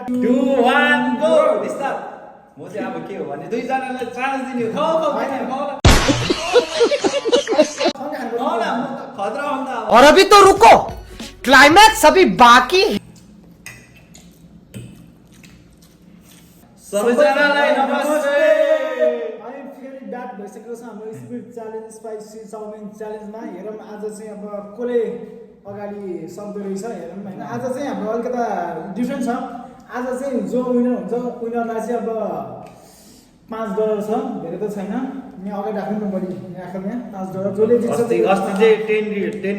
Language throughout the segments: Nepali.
2 1 गो स्टार्ट म चाहिँ अब के हो भने दुईजनालाई चान्स दिने हो खाऊ खतरा भन्दा और अभी तो रुको क्लाइमैक्स अभी बाकी है। सबैजनालाई नमस्ते हामी फेरि ब्याक भइसकेको छ हाम्रो स्पिड च्यालेन्ज स्पाइसी चाउमिन च्यालेन्जमा हेरौँ आज चाहिँ अब कसले अगाडि सक्दो रहेछ हेरौँ होइन। आज चाहिँ हाम्रो अलिकता डिफ्रेन्ट छ। आज चाहिँ जो विनर हुन्छ विनरलाई चाहिँ अब $5 छ, धेरै त छैन। यहाँ अगाडि राख्नु न बढी राखौँ यहाँ $5 जसले जित्छ अस्ति चाहिँ $10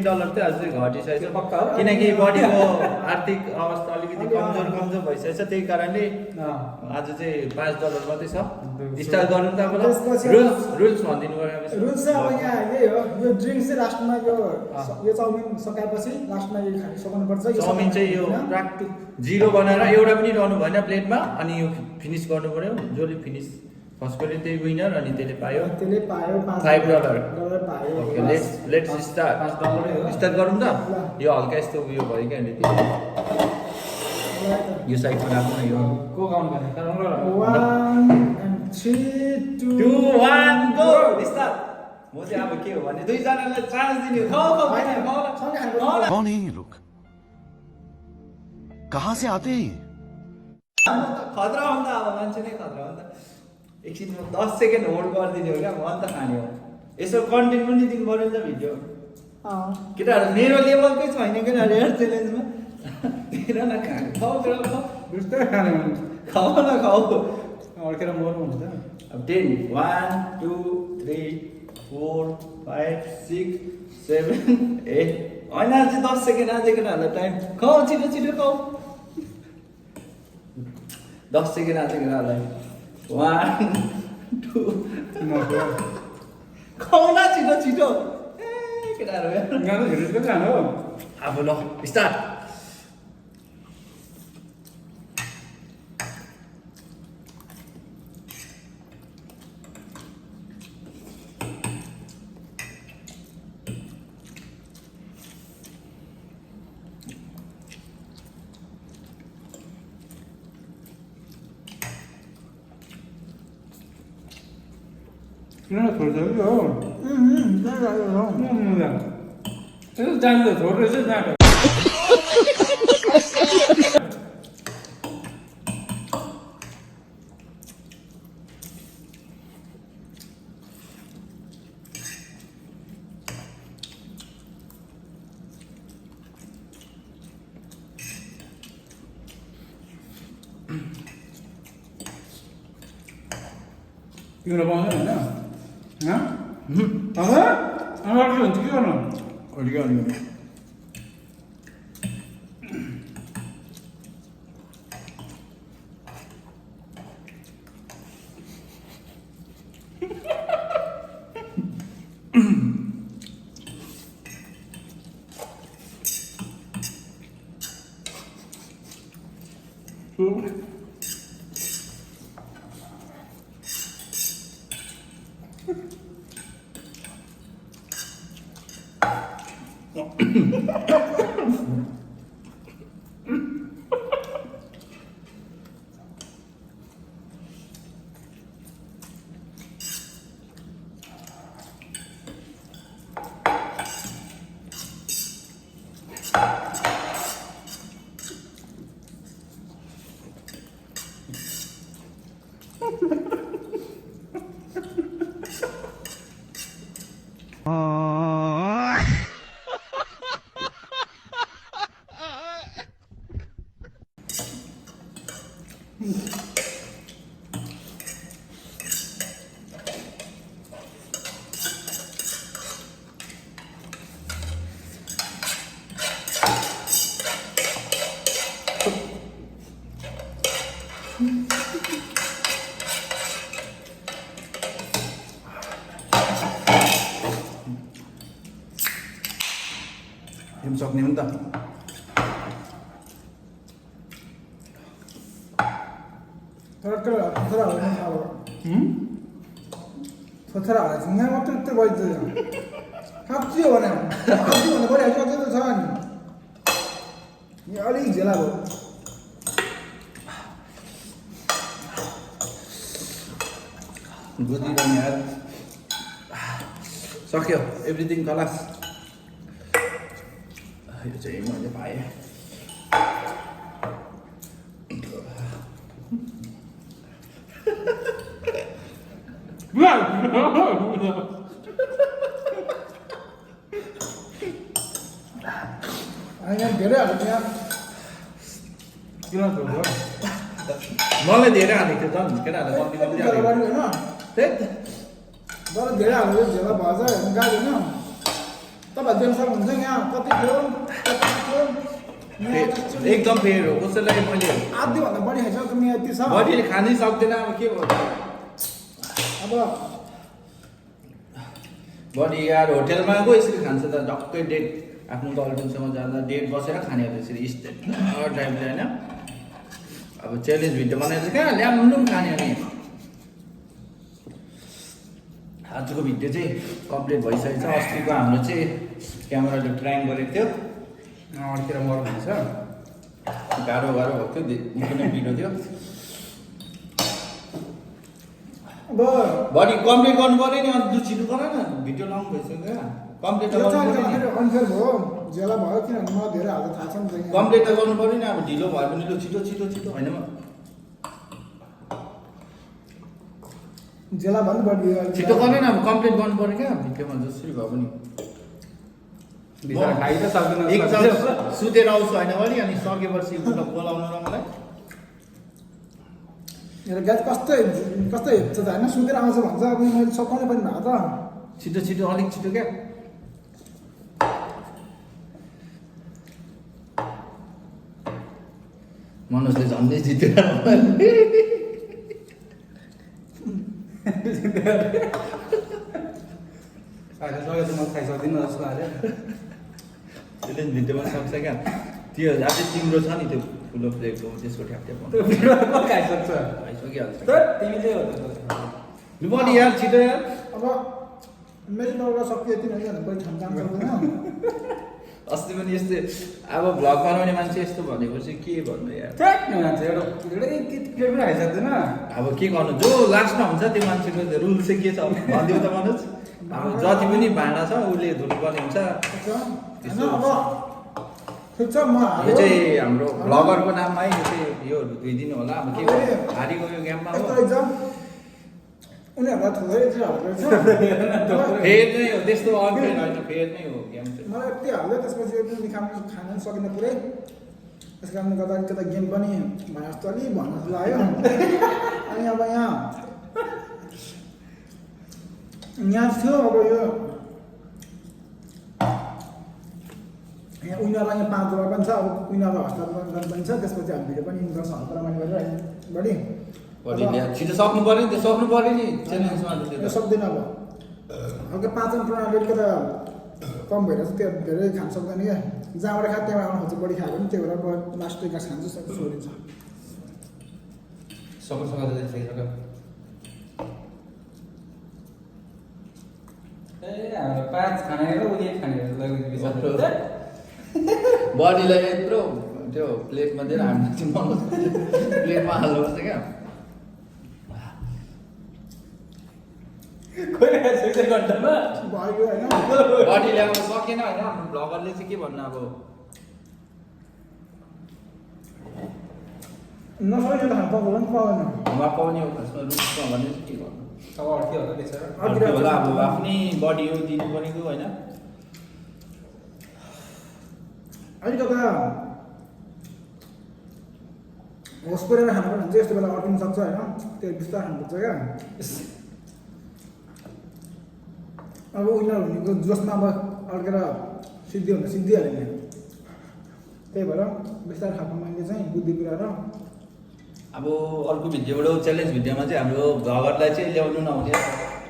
चाहिँ अझै घटिसकेको छ पक्का हो? किनकि बडीको आर्थिक अवस्था अलिकति कमजोर भइसकेको छ त्यही कारणले आज चाहिँ $5 मात्रै छ। स्टार्ट गर्नु त अब रुल्स भनिदिनु पर्यो। रुल्स चाहिँ अब यहाँ यही हो, यो ड्रिङ्क चाहिँ लास्टमा यो चाउमिन सकाएपछि लास्टमा यो खानु सक्नुपर्छ। चाउमिन चाहिँ यो प्राक्टु 0 बनाएर एउटा पनि रहनु भएन प्लेटमा अनि यो फिनिस गर्नु पर्यो। जसले फिनिस फर्स्ट गर्यो त्यही विनर अनि त्यसले पायो $5 पायो। ओके लेट्स स्टार्ट गरौँ त। यो हल्का यस्तो उयो भयो क्या अनि यो साइडमा राख्नु न। यो को काउन्ट गर्ने 1 3 2 1 गो स्टार्ट म चाहिँ अब के हो भने दुईजनालाई चान्स दिने हो खाऊ कौन है ये लोग कहाँ से आते हैं खतरा भन्दा अब मान्छे नै खतरा भन्दा एकछिन 10 सेकेन्ड होल्ड गरिदिने हो क्या अन्त खाने हो। यसो कन्टेन्ट पनि दिनु पर्यो नि त भिडियो। केटाहरू मेरो लेभलकै छैन केटाहरू हेर च्यालेन्जमा तेरो न खाऊ बिस्तारै खाने भने अड्केर मर्नु हुन्छ त। अब 10 1 2 3 4 5 6 7 8 होइन चाहिँ 10 सेकेन्ड आज केटाहरूलाई टाइम खाऊ छिटो खाऊ 10 सेकेन्ड आज केटाहरूलाई 1 2 खाऊ न छिटो ए केटाहरू गाना हेरेको त हो। अब ल स्टार्ट किन छोड्छ कि हो यसो जान्छ छोड रहेछ जाँट तिम्रो पाउँदैन होइन हुन्छ के गर्नु सक्ने हो नि त। थोथरा यहाँ मात्रै उत्तर भइदिन्छ साँच्ची हो भने साँच्ची भन्दा बढी हाल्छ त छ नि यहाँ अलिक झेला भयो बुझिरहने यार सक्यो एभ्रिथिङ खलास यो चाहिँ मैले पाएँ यहाँ धेरै हाल्यो यहाँ किन छोड्यो मलाई धेरै हालेको थियो झन् केटाहरूले कम्ती कम्ती त्यति हालेको होइन त्यही त। तर धेरै हाल्यो झेला भएछ गाडी होइन तपाईँहरू देख्न सक्नुहुन्छ यहाँ कति थियो कति थियो यहाँ चाहिँ एकदम फेयर हो कसैलाई मैले आधीभन्दा बढी खाइसक्यो यहाँ यति छ बडीले खानै सक्दैन अब के भयो अब बडी यार होटेलमा गयो यसरी खान्छ त टक्कै डेट आफ्नो गर्लफ्रेन्डसँग जाँदा डेट बसेर खाने हो त्यसरी स्टेट टाइपले होइन अब च्यालेन्ज भिडियो बनाएर चाहिँ कहाँ ल्याउनु पनि खाने हो नि आजको भिडियो चाहिँ कम्प्लिट भइसकेको छ अस्तिको हाम्रो चाहिँ क्यामेराले ट्राइङ गरेको थियो अड्केर मर भन्छ गाह्रो भएको थियो निकै नै पिरो थियो अब बडी कम्प्लिट गर्नु पऱ्यो नि अन्त छिटो गर न भिडियो लङ भइसक्यो क्या कम्प्लिट त यो गर्नु चाहिँ पऱ्यो नि अनफेयर भयो झेला भयो किनभने मलाई धेरै हाल्दा थाहा छ नि त यहाँ। कम्प्लिट त गर्नु पऱ्यो नि अब ढिलो भयो भने लु छिटो छिटो छिटो होइन झेला भन्नु बढी छिटो गर्ने न अब कम्प्लिट गर्नु पऱ्यो क्या भिडियोमा जसरी भए पनि बिचरा खाइ त सक्दैन एकचोटि सुतेर आउँछु होइन भने अनि सकेपछि उता बोलाउनु र मलाई मेरो गाडी कस्तो कस्तो हेप्छ त होइन सुतेर आउँछ भन्छ अब मैले सकाउनु पनि भएको त छिटो छिटो अलिक छिटो क्या मनोजले झन्डै जित्यो अहिले सके त म खाइसक्दिनँ जस्तो लाग्यो च्यालेन्ज भिडियोमा सक्छ क्या त्यो अझै तिम्रो छ नि त्यो ठुलो प्लेटको त्यसको ठ्याप त्यो भिडियोमा खाइसक्छ आइसकिहाल्छ तर तिमीले हो लु बडी यार छिटो यार अब मेरो नौरा सक्यो यति नै भने पनि ठाउँ जान सक्दैन अस्ति पनि यस्तै अब भ्लग बनाउने मान्छे यस्तो भनेपछि के भन्नु यार ठ्याक मान्छे एउटा केही पनि खाइसक्दैन अब के गर्नु जो लास्टमा हुन्छ त्यो मान्छेको रुल चाहिँ के छ भनिदिउ त मनोज अब जति पनि भाँडा छ उसले धुनुपर्ने हुन्छ होइन अब ठिक छ म यो चाहिँ हाम्रो भ्लगरको नाममा है यो चाहिँ यो धुइदिनु होला अब के गर्नु हारी गयो गेममा यस्तो हो एक्जाम उनीहरूलाई थुप्रै यति हाल्दो रहेछ फेयर नै हो त्यस्तो अनफेयर होइन फेयर नै हो गेम चाहिँ मलाई यति हाल्यो त्यसपछि यति खानु खान पनि सकिनँ पुरै त्यस कारणले गर्दा अलिकति गेम पनि भने जस्तो अलि भन्न जस्तो लाग्यो अनि अब यहाँ थियो अब यो यहाँ उनीहरूलाई यहाँ 5 डलर पनि छ अब उनीहरूलाई हस्तान्तरण गर्नु पनि छ त्यसपछि हामी भिडियो पनि गर्छ हस्तान्तरण गरेर बढी बडीले छिटो सक्नु पऱ्यो नि त्यो सक्नु पऱ्यो नि च्यालेन्जमा त त्यो यो सक्दैन अब हल्का 5 प्रणाली अलिकति कम भइरहेछ त्यो धेरै खान सक्दैन क्या जहाँबाट खा त्यहाँबाट आउनु खोज्छ बढी खायो भने त्यही भएर लास्ट एक खान्छ सबै छोडिन्छ सक्नु खाइसक्यो ए हाम्रो 5 खाने र उनी खाने बडीलाई यत्रो त्यो प्लेटमा दिएर हामी चाहिँ मनोज प्लेटमा हाल्नुपर्छ क्या कोही खाइसक्छ घन्टामा भयो होइन बडीले अब सकेन होइन हाम्रो भ्लगरले चाहिँ के भन्नु अब नसकेन त खानु पाउँदैन नि पाउँदैन नपाउने हो खासमा रुचमा भने चाहिँ के गर्नु अब अड्क्यो होला बेचारा अर्को होला अब आफ्नै बडी हो दिनु परेको होइन अलिकति होस परेर खानु पर्ने हुन्छ यस्तो बेला अटिनु सक्छ होइन त्यो बिस्तार खानुपर्छ क्या अब उनीहरू भनेको जोसमा अब अड्केर सिद्धि हुन्छ सिद्धिहाल्यो नि त्यही भएर बिस्तार खाएको मान्छे चाहिँ बुद्धि पुऱ्याएर अब अर्को भिडियोबाट च्यालेन्ज भिडियोमा चाहिँ हाम्रो भ्लगरलाई चाहिँ ल्याउनु नहुने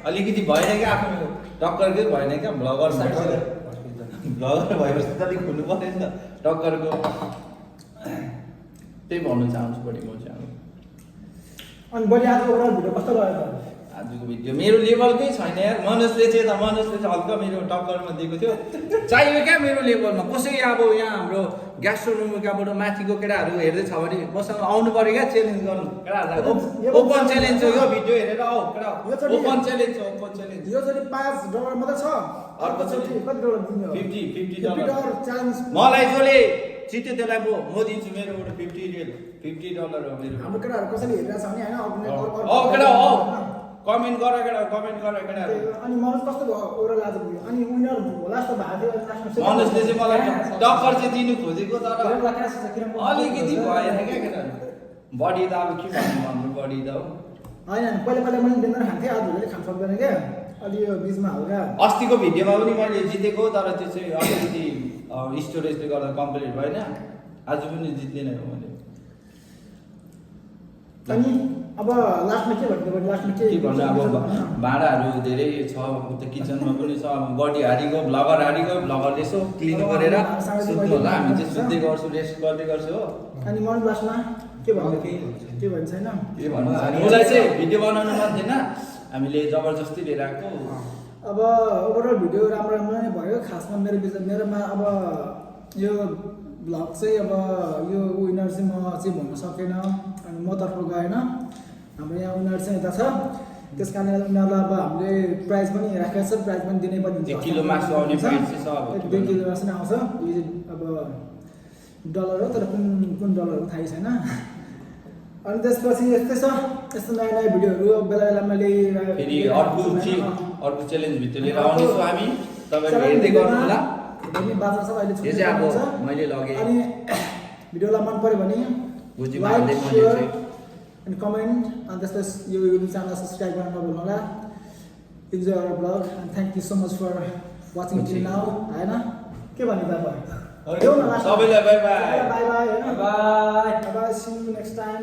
अलिकति भएन क्या आफ्नो टक्करकै भएन क्या भ्लगर भ्लगर भएपछि त अलिक खुल्नु पऱ्यो नि त टक्करको त्यही भन्नु चाहन्छु बढी म चाहिँ अनि बढी आज ओभरअल भिडियो कस्तो भयो त आजको भिडियो मेरो लेभलकै छैन यार। मनोजले हल्का मेरो टक्करमा दिएको थियो। चाहियो क्या मेरो लेभलमा कसै अब यहाँ हाम्रो ग्यास्ट्रोनोमिकाबाट माथिको केटाहरू हेर्दैछ भने मसँग आउनु पर्यो क्या च्यालेन्ज गर्नु केटाहरूलाई। ओपन च्यालेन्ज हो यो भिडियो हेरेर आऊ केटा। ओपन च्यालेन्ज हो, ओपन च्यालेन्ज। यो चाहिँ $5 मात्रै छ। अर्कोचोटि कति डलर दिने हो? $50 च्यालेन्ज। मलाई जसले जित्यो त्यसलाई म दिन्छु मेरोबाट $50 हो मेरो। हाम्रो केटाहरू कसैले हेरिरहेको छ भने होइन केटा हो कमेन्ट गर केटाहरू। अनि मनोज कस्तो भयो ओभरअल आज पुग्यो अनि विनर होला जस्तो भएको थियो। मनोजले चाहिँ मलाई टक्कर चाहिँ दिनु खोजेको तर अलिकति भएन क्या केटाहरू। बडी त अब के भन्नु बडी त हो। होइन पहिला मैले बेन्दर खान्थेँ, आज भोलि खान सक्दैन क्या। अलि यो बिचमा हल्का अस्तिको भिडियोमा पनि मैले जितेको तर त्यो चाहिँ अलिकति स्टोरेजले गर्दा कम्प्लिट भएन। आज पनि जित्दिनँ मैले। अनि अब लास्टमा के भन्नु? लास्टमा के भन्नु अब भाँडाहरू धेरै छ उता किचनमा पनि छ। अब बडी हारीको भ्लगरले यसो क्लिन गरेर सुत्नु होला। हामी चाहिँ सुत्दै गर्छु, रेस्ट गर्दै गर्छु हो। अनि मन लास्टमा के भन्नु? के भन्छ छैन? के भन्नु मलाई चाहिँ भिडियो बनाउनु मन थिएन, हामीले जबरजस्ती लिएर आएको। अब ओभरअल भिडियो राम्रो नै भयो। खासमा मेरोमा अब यो भ्लग चाहिँ अब यो विनर चाहिँ म चाहिँ भन्न सकेन अनि म तर्फ गएन। हाम्रो यहाँ विनर चाहिँ यता छ, त्यस कारणले उनीहरूलाई अब हामीले प्राइज पनि राखेको छ। प्राइज पनि दिनै पर्ने 1 किलो मासु आउने प्राइज चाहिँ छ। 2 किलो मासु नै आउँछ। यो चाहिँ अब डलर हो तर कुन डलर हो थाहै छैन। अनि त्यसपछि यस्तै छ, यस्तो नयाँ भिडियोहरू बेला बेलामा ल्याइरहेको। फेरि अर्को च्यालेन्ज भित्र लिएर आउनेछु हामी। तपाईँहरू हेर्दै गर्नु होला। बाजार छ अहिले यो चाहिँ अब मैले लगेँ। अनि भिडियोलाई मन पर्यो भने बुझिमा लाइक हाल्दै मैले सेयर चाहिँ अनि कमेन्ट अनि त्यसपछि यो युट्युब च्यानल सब्सक्राइब गर्न नभुल्नु होला। Enjoy our blog and thank you so much for watching till now. होइन के भन्नु तपाईँ? सबैलाई bye bye. Bye bye. Bye bye see you next time.